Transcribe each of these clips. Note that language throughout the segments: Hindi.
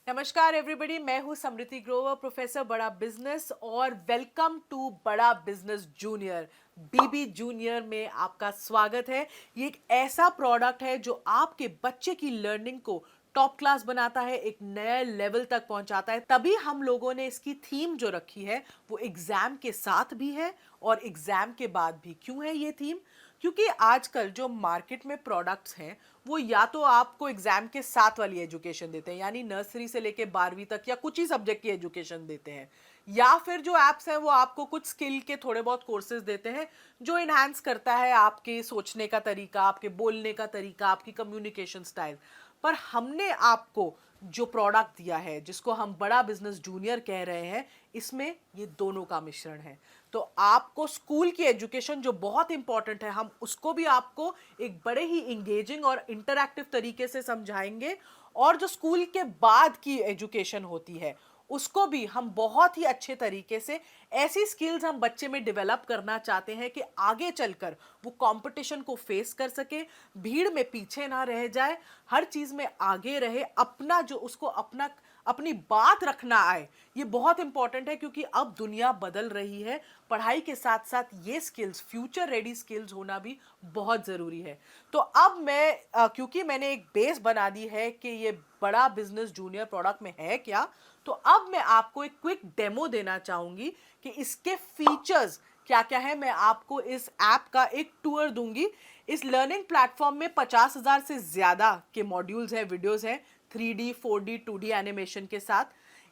नमस्कार एवरीबॉडी, मैं हूं समृति ग्रोवर, प्रोफेसर बड़ा बिजनेस, और वेलकम टू बड़ा बिजनेस जूनियर। बीबी जूनियर में आपका स्वागत है। ये एक ऐसा प्रोडक्ट है जो आपके बच्चे की लर्निंग को टॉप क्लास बनाता है, एक नए लेवल तक पहुंचाता है। तभी हम लोगों ने इसकी थीम जो रखी है वो एग्जाम के साथ भी है और एग्जाम के बाद भी। क्यों है ये थीम? क्योंकि आजकल जो मार्केट में प्रोडक्ट्स हैं वो या तो आपको एग्जाम के साथ वाली एजुकेशन देते हैं, यानी नर्सरी से लेके 12वीं तक या कुछ ही सब्जेक्ट की एजुकेशन देते हैं, या फिर जो एप्स हैं वो आपको कुछ स्किल के थोड़े बहुत कोर्सेज देते हैं जो इनहांस करता है आपके सोचने का तरीका, आपके बोलने का तरीका, आपकी कम्युनिकेशन स्टाइल। पर हमने आपको जो प्रोडक्ट दिया है, जिसको हम बड़ा बिजनेस जूनियर कह रहे हैं, इसमें ये दोनों का मिश्रण है। तो आपको स्कूल की एजुकेशन जो बहुत इंपॉर्टेंट है, हम उसको भी आपको एक बड़े ही इंगेजिंग और इंटरैक्टिव तरीके से समझाएंगे। और जो स्कूल के बाद की एजुकेशन होती है उसको भी हम बहुत ही अच्छे तरीके से, ऐसी स्किल्स हम बच्चे में डेवलप करना चाहते हैं कि आगे चलकर वो कंपटीशन को फेस कर सके, भीड़ में पीछे ना रह जाए, हर चीज में आगे रहे, अपना जो उसको अपनी बात रखना आए। ये बहुत इंपॉर्टेंट है क्योंकि अब दुनिया बदल रही है। पढ़ाई के साथ साथ ये स्किल्स, फ्यूचर रेडी स्किल्स होना भी बहुत जरूरी है। तो अब मैं क्योंकि मैंने एक बेस बना दी है कि ये बड़ा बिजनेस जूनियर प्रोडक्ट में है क्या, तो अब मैं आपको एक क्विक डेमो देना चाहूंगी कि इसके फीचर्स क्या क्या है। मैं आपको इस ऐप का एक टूर दूंगी। इस लर्निंग प्लेटफॉर्म में 50,000 से ज्यादा के मॉड्यूल्स हैं, वीडियोस हैं, 3D 4D 2D एनिमेशन के साथ।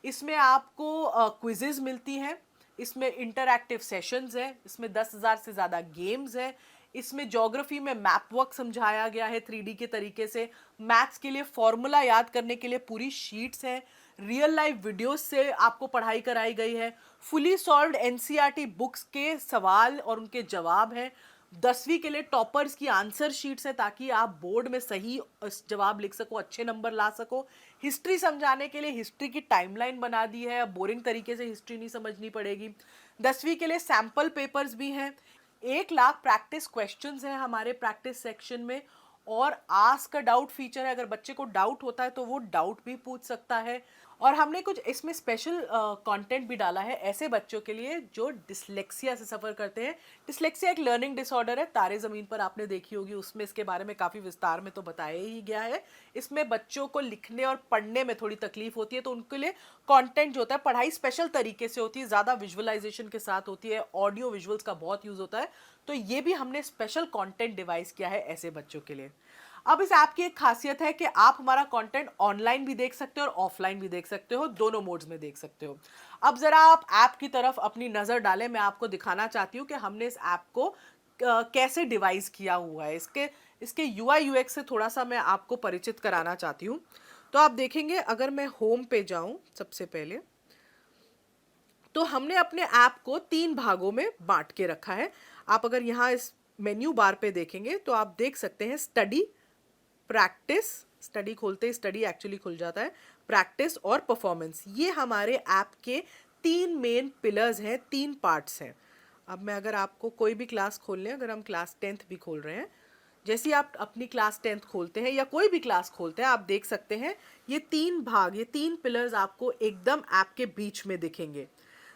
इसमें आपको क्विजेज मिलती हैं, इसमें इंटरैक्टिव सेशंस हैं, इसमें 10,000 से ज़्यादा गेम्स हैं, इसमें ज्योग्राफी में मैप वर्क समझाया गया है 3D के तरीके से, मैथ्स के लिए फॉर्मूला याद करने के लिए पूरी शीट्स हैं, रियल लाइफ वीडियोस से आपको पढ़ाई कराई गई है, फुली सॉल्व्ड एनसीईआरटी बुक्स के सवाल और उनके जवाब हैं, 10वीं के लिए टॉपर्स की आंसर शीट्स है ताकि आप बोर्ड में सही जवाब लिख सको, अच्छे नंबर ला सको। हिस्ट्री समझाने के लिए हिस्ट्री की टाइमलाइन बना दी है, अब बोरिंग तरीके से हिस्ट्री नहीं समझनी पड़ेगी। 10वीं के लिए सैंपल पेपर्स भी हैं, 1 लाख प्रैक्टिस क्वेश्चंस हैं हमारे प्रैक्टिस सेक्शन में, और आस्क अ डाउट फीचर है। अगर बच्चे को डाउट होता है तो वो डाउट भी पूछ सकता है। और हमने कुछ इसमें स्पेशल कंटेंट भी डाला है ऐसे बच्चों के लिए जो डिसलेक्सिया से सफ़र करते हैं। डिसलेक्सिया एक लर्निंग डिसऑर्डर है, तारे ज़मीन पर आपने देखी होगी, उसमें इसके बारे में काफ़ी विस्तार में तो बताया ही गया है। इसमें बच्चों को लिखने और पढ़ने में थोड़ी तकलीफ होती है, तो उनके लिए कंटेंट जो होता है, पढ़ाई स्पेशल तरीके से होती है, ज़्यादा विजुअलाइजेशन के साथ होती है, ऑडियो विजुअल्स का बहुत यूज़ होता है। तो ये भी हमने स्पेशल कंटेंट डिवाइस किया है ऐसे बच्चों के लिए। अब इस ऐप की एक खासियत है कि आप हमारा कंटेंट ऑनलाइन भी देख सकते हो और ऑफलाइन भी देख सकते हो, दोनों मोड्स में देख सकते हो। अब जरा आप ऐप की तरफ अपनी नजर डालें, मैं आपको दिखाना चाहती हूँ कि हमने इस ऐप को कैसे डिवाइस किया हुआ है। इसके इसके यूआई यूएक्स से थोड़ा सा मैं आपको परिचित कराना चाहती हूँ। तो आप देखेंगे, अगर मैं होम पे जाऊं सबसे पहले, तो हमने अपने ऐप को 3 भागों में बांट के रखा है। आप अगर यहाँ इस मेन्यू बार पे देखेंगे तो आप देख सकते हैं स्टडी, प्रैक्टिस, स्टडी खोलते ही स्टडी एक्चुअली खुल जाता है, प्रैक्टिस और परफॉर्मेंस। ये हमारे ऐप के 3 मेन पिलर्स हैं, 3 पार्ट्स हैं। अब मैं अगर आपको कोई भी क्लास खोल लें, अगर हम क्लास 10th भी खोल रहे हैं, जैसे ही आप अपनी क्लास 10th खोलते हैं या कोई भी क्लास खोलते हैं, आप देख सकते हैं ये 3 भाग, ये 3 पिलर्स आपको एकदम ऐप के बीच में दिखेंगे।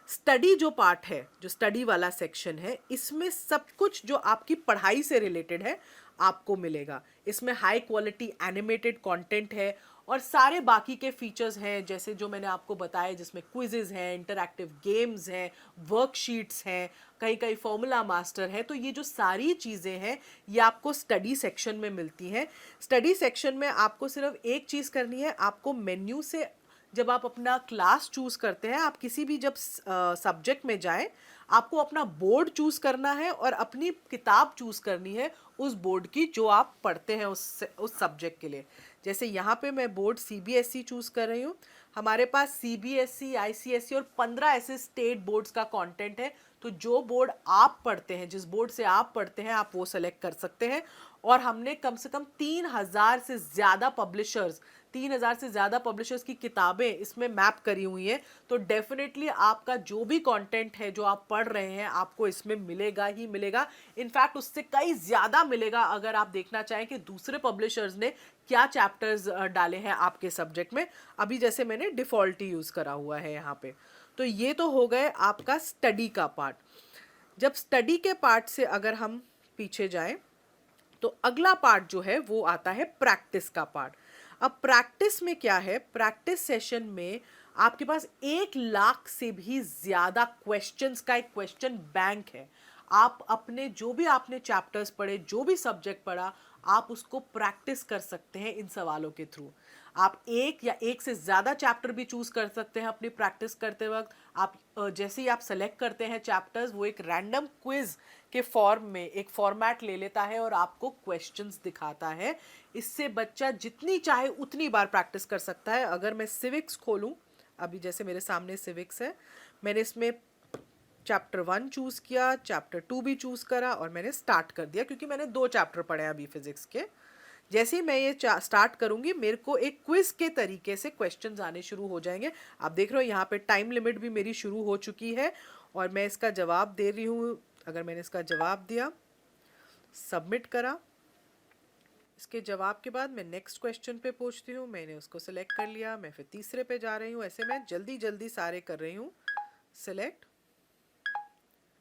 स्टडी जो पार्ट है, जो स्टडी वाला सेक्शन है, इसमें सब कुछ जो आपकी पढ़ाई से रिलेटेड है आपको मिलेगा। इसमें हाई क्वालिटी एनिमेटेड कंटेंट है और सारे बाकी के फीचर्स हैं, जैसे जो मैंने आपको बताया, जिसमें क्विजेज हैं, इंटरैक्टिव गेम्स हैं, वर्कशीट्स हैं, कहीं कहीं फॉर्मूला मास्टर है। तो ये जो सारी चीज़ें हैं ये आपको स्टडी सेक्शन में मिलती हैं। स्टडी सेक्शन में आपको सिर्फ एक चीज़ करनी है, आपको मेन्यू से जब आप अपना क्लास चूज करते हैं, आप किसी भी जब सब्जेक्ट में जाएं, आपको अपना बोर्ड चूज करना है और अपनी किताब चूज करनी है उस बोर्ड की जो आप पढ़ते हैं उस सब्जेक्ट के लिए। जैसे यहाँ पे मैं बोर्ड सीबीएसई चूज कर रही हूँ। हमारे पास सीबीएसई, आईसीएसई और 15 ऐसे स्टेट बोर्ड्स का कंटेंट है। तो जो बोर्ड आप पढ़ते हैं, जिस बोर्ड से आप पढ़ते हैं, आप वो सेलेक्ट कर सकते हैं। और हमने कम से कम 3,000 से ज़्यादा पब्लिशर्स की किताबें इसमें मैप करी हुई हैं। तो डेफिनेटली आपका जो भी कंटेंट है जो आप पढ़ रहे हैं आपको इसमें मिलेगा ही मिलेगा। इनफैक्ट उससे कई ज़्यादा मिलेगा अगर आप देखना चाहें कि दूसरे पब्लिशर्स ने क्या चैप्टर्स डाले हैं आपके सब्जेक्ट में। अभी जैसे मैंने डिफ़ॉल्ट ही यूज़ करा हुआ है यहाँ पे। तो ये तो हो गए आपका स्टडी का पार्ट। जब स्टडी के पार्ट से अगर हम पीछे जाएं तो अगला पार्ट जो है वो आता है प्रैक्टिस का पार्ट। अब प्रैक्टिस में क्या है, प्रैक्टिस सेशन में आपके पास 1 लाख से भी ज्यादा क्वेश्चंस का एक क्वेश्चन बैंक है। आप अपने जो भी आपने चैप्टर्स पढ़े, जो भी सब्जेक्ट पढ़ा, आप उसको प्रैक्टिस कर सकते हैं इन सवालों के थ्रू। आप एक या एक से ज़्यादा चैप्टर भी चूज़ कर सकते हैं अपनी प्रैक्टिस करते वक्त। आप जैसे ही आप सेलेक्ट करते हैं चैप्टर्स, वो एक रैंडम क्विज के फॉर्म में एक फॉर्मेट ले लेता है और आपको क्वेश्चंस दिखाता है। इससे बच्चा जितनी चाहे उतनी बार प्रैक्टिस कर सकता है। अगर मैं सिविक्स खोलूं, अभी जैसे मेरे सामने सिविक्स है, मैंने इसमें चैप्टर 1 चूज़ किया, चैप्टर 2 भी चूज़ करा और मैंने स्टार्ट कर दिया, क्योंकि मैंने 2 चैप्टर पढ़े हैं अभी फिजिक्स के। जैसे ही मैं ये स्टार्ट करूंगी, मेरे को एक क्विज के तरीके से क्वेश्चंस आने शुरू हो जाएंगे। आप देख रहे हो यहाँ पे टाइम लिमिट भी मेरी शुरू हो चुकी है और मैं इसका जवाब दे रही हूँ। अगर मैंने इसका जवाब दिया, सबमिट करा, इसके जवाब के बाद मैं नेक्स्ट क्वेश्चन पे पहुँचती हूँ। मैंने उसको सिलेक्ट कर लिया, मैं फिर तीसरे पे जा रही हूँ। ऐसे मैं जल्दी जल्दी सारे कर रही हूँ सिलेक्ट।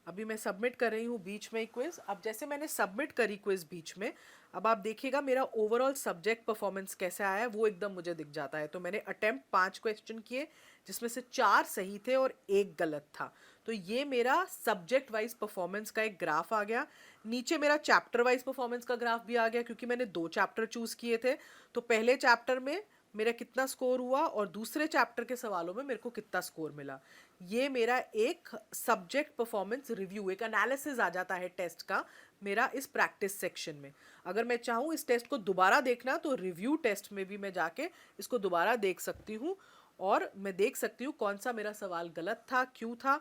अभी मैं सबमिट कर रही हूँ बीच में क्विज। अब जैसे मैंने सबमिट करी क्विज बीच में, अब आप देखिएगा मेरा ओवरऑल सब्जेक्ट परफॉर्मेंस कैसा आया है, वो एकदम मुझे दिख जाता है। तो मैंने अटेम्प्ट 5 क्वेश्चन किए, जिसमें से 4 सही थे और 1 गलत था। तो ये मेरा सब्जेक्ट वाइज परफॉर्मेंस का एक ग्राफ आ गया। नीचे मेरा चैप्टर वाइज परफॉर्मेंस का ग्राफ भी आ गया, क्योंकि मैंने 2 चैप्टर चूज किए थे। तो पहले चैप्टर में मेरा कितना स्कोर हुआ और दूसरे चैप्टर के सवालों में मेरे को कितना स्कोर मिला। ये मेरा एक सब्जेक्ट परफॉर्मेंस रिव्यू, एक एनालिसिस आ जाता है टेस्ट का मेरा इस प्रैक्टिस सेक्शन में। अगर मैं चाहूँ इस टेस्ट को दोबारा देखना, तो रिव्यू टेस्ट में भी मैं जाके इसको दोबारा देख सकती हूँ और मैं देख सकती हूँ कौन सा मेरा सवाल गलत था, क्यों था,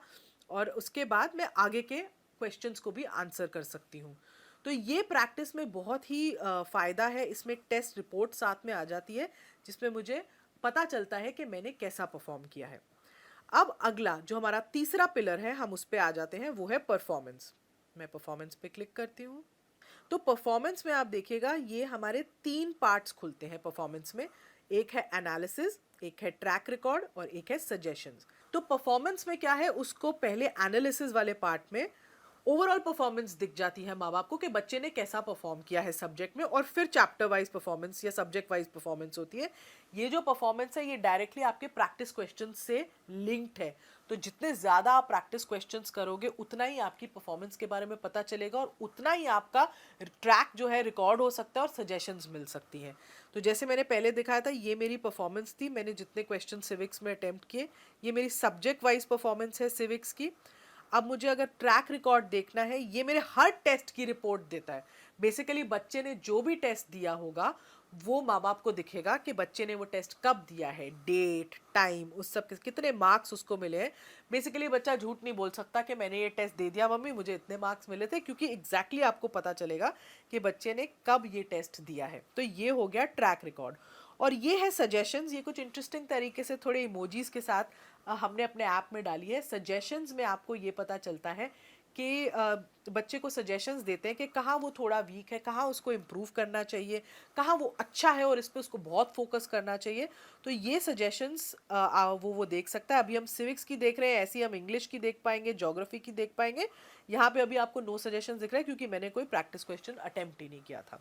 और उसके बाद मैं आगे के क्वेश्चंस को भी आंसर कर सकती हूँ। तो ये प्रैक्टिस में बहुत ही फ़ायदा है। इसमें एक टेस्ट रिपोर्ट साथ में आ जाती है, जिसमें मुझे पता चलता है कि मैंने कैसा परफॉर्म किया है। अब अगला जो हमारा तीसरा पिलर है, हम उस पे आ जाते हैं, वो है परफॉर्मेंस। मैं परफॉर्मेंस पे क्लिक करती हूँ। तो परफॉर्मेंस में आप देखिएगा ये हमारे 3 पार्ट्स खुलते हैं परफॉर्मेंस में। एक है एनालिसिस, एक है ट्रैक रिकॉर्ड और एक है सजेशंस। तो परफॉर्मेंस में क्या है, उसको पहले एनालिसिस वाले पार्ट में ओवरऑल परफॉर्मेंस दिख जाती है माँ बाप को कि बच्चे ने कैसा परफॉर्म किया है सब्जेक्ट में, और फिर चैप्टर वाइज परफॉर्मेंस या सब्जेक्ट वाइज परफॉर्मेंस होती है। ये जो परफॉर्मेंस है ये डायरेक्टली आपके प्रैक्टिस क्वेश्चंस से लिंक्ड है। तो जितने ज़्यादा आप प्रैक्टिस क्वेश्चंस करोगे, उतना ही आपकी परफॉर्मेंस के बारे में पता चलेगा और उतना ही आपका ट्रैक जो है रिकॉर्ड हो सकता है और सजेशंस मिल सकती हैं। तो जैसे मैंने पहले दिखाया था, ये मेरी परफॉर्मेंस थी, मैंने जितने क्वेश्चन सिविक्स में अटेम्प्ट किए। ये मेरी सब्जेक्ट वाइज परफॉर्मेंस है सिविक्स की। अब मुझे अगर ट्रैक रिकॉर्ड देखना है, ये मेरे हर टेस्ट की रिपोर्ट देता है। बेसिकली बच्चे ने जो भी टेस्ट दिया होगा वो माँ बाप को दिखेगा कि बच्चे ने वो टेस्ट कब दिया है, डेट, टाइम, उस सब कितने मार्क्स उसको मिले हैं। बेसिकली बच्चा झूठ नहीं बोल सकता कि मैंने ये टेस्ट दे दिया मम्मी, मुझे इतने मार्क्स मिले थे, क्योंकि एग्जैक्टली आपको पता चलेगा कि बच्चे ने कब ये टेस्ट दिया है। तो ये हो गया ट्रैक रिकॉर्ड। और ये है सजेशंस। ये कुछ इंटरेस्टिंग तरीके से थोड़े इमोजीज के साथ हमने अपने ऐप में डाली है। सजेशंस में आपको ये पता चलता है कि बच्चे को सजेशंस देते हैं कि कहाँ वो थोड़ा वीक है, कहाँ उसको इम्प्रूव करना चाहिए, कहाँ वो अच्छा है और इस पर उसको बहुत फोकस करना चाहिए। तो ये सजेशंस वो देख सकता है। अभी हम सिविक्स की देख रहे हैं, ऐसे ही हम इंग्लिश की देख पाएंगे, ज्योग्राफी की देख पाएंगे। यहाँ पे अभी आपको नो सजेशंस दिख रहा है, क्योंकि मैंने कोई प्रैक्टिस क्वेश्चन अटेम्प्ट ही नहीं किया था।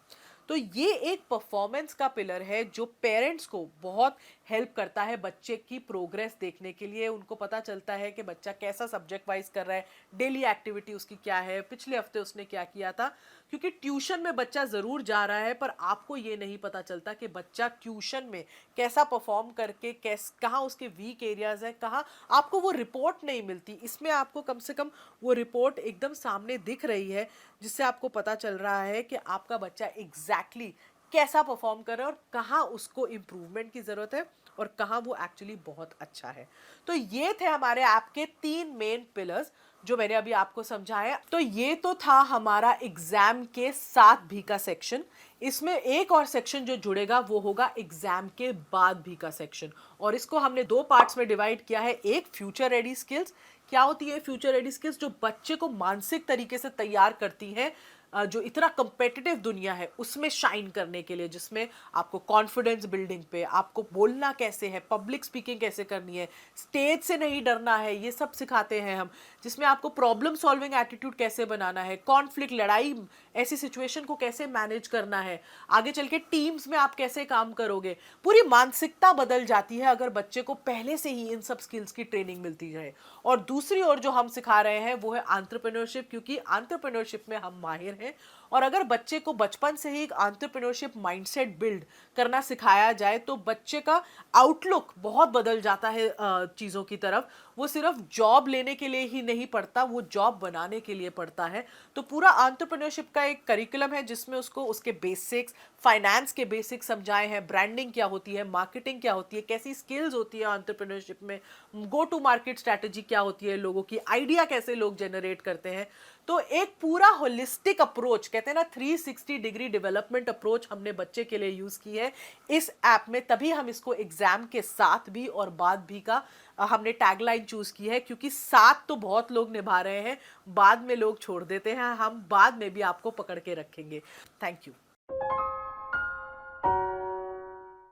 तो ये एक परफॉर्मेंस का पिलर है जो पेरेंट्स को बहुत हेल्प करता है बच्चे की प्रोग्रेस देखने के लिए। उनको पता चलता है कि बच्चा कैसा सब्जेक्ट वाइज कर रहा है, डेली एक्टिविटी उसकी क्या है, पिछले हफ्ते उसने क्या किया था। क्योंकि ट्यूशन में बच्चा ज़रूर जा रहा है, पर आपको ये नहीं पता चलता कि बच्चा ट्यूशन में कैसा परफॉर्म करके कहाँ उसके वीक एरियाज़ हैं, कहाँ आपको वो रिपोर्ट नहीं मिलती। इसमें आपको कम से कम वो रिपोर्ट एकदम सामने दिख रही है, जिससे आपको पता चल रहा है कि आपका बच्चा एग्जैक्टली कैसा परफॉर्म कर रहा है और कहाँ उसको इम्प्रूवमेंट की ज़रूरत है और कहाँ वो एक्चुअली बहुत अच्छा है। तो ये थे हमारे ऐप के 3 मेन पिलर्स जो मैंने अभी आपको समझाया। तो ये तो था हमारा एग्जाम के साथ भी का सेक्शन। इसमें एक और सेक्शन जो जुड़ेगा वो होगा एग्जाम के बाद भी का सेक्शन, और इसको हमने 2 पार्ट्स में डिवाइड किया है। एक फ्यूचर रेडी स्किल्स। क्या होती है फ्यूचर रेडी स्किल्स? जो बच्चे को मानसिक तरीके से तैयार करती हैं जो इतना कंपेटिटिव दुनिया है उसमें शाइन करने के लिए, जिसमें आपको कॉन्फिडेंस बिल्डिंग पे, आपको बोलना कैसे है, पब्लिक स्पीकिंग कैसे करनी है, स्टेज से नहीं डरना है, ये सब सिखाते हैं हम। जिसमें आपको प्रॉब्लम सॉल्विंग एटीट्यूड कैसे बनाना है, कॉन्फ्लिक्ट, लड़ाई, ऐसी सिचुएशन को कैसे मैनेज करना है, आगे चल के टीम्स में आप कैसे काम करोगे। पूरी मानसिकता बदल जाती है अगर बच्चे को पहले से ही इन सब स्किल्स की ट्रेनिंग मिलती जाए। और दूसरी ओर जो हम सिखा रहे हैं वो है एंटरप्रेन्योरशिप, क्योंकि एंटरप्रेन्योरशिप में हम माहिर हैं। और अगर बच्चे को बचपन से ही एक एंटरप्रेन्योरशिप माइंडसेट बिल्ड करना सिखाया जाए तो बच्चे का आउटलुक बहुत बदल जाता है चीज़ों की तरफ। वो सिर्फ जॉब लेने के लिए ही नहीं पढ़ता, वो जॉब बनाने के लिए पढ़ता है। तो पूरा एंटरप्रेन्योरशिप का एक करिकुलम है जिसमें उसको उसके बेसिक्स, फाइनेंस के बेसिक्स समझाए हैं, ब्रांडिंग क्या होती है, मार्केटिंग क्या होती है, कैसी स्किल्स होती है एंटरप्रेन्योरशिप में, गो टू मार्केट स्ट्रैटेजी क्या होती है, लोगों की आइडिया कैसे लोग जनरेट करते हैं। तो एक पूरा होलिस्टिक अप्रोच, कहते हैं ना 360 डिग्री डेवलपमेंट अप्रोच, हमने बच्चे के लिए यूज की है इस ऐप में। तभी हम इसको एग्जाम के साथ भी और बाद भी का हमने टैगलाइन चूज की है, क्योंकि साथ तो बहुत लोग निभा रहे हैं, बाद में लोग छोड़ देते हैं, हम बाद में भी आपको पकड़ के रखेंगे। Thank you.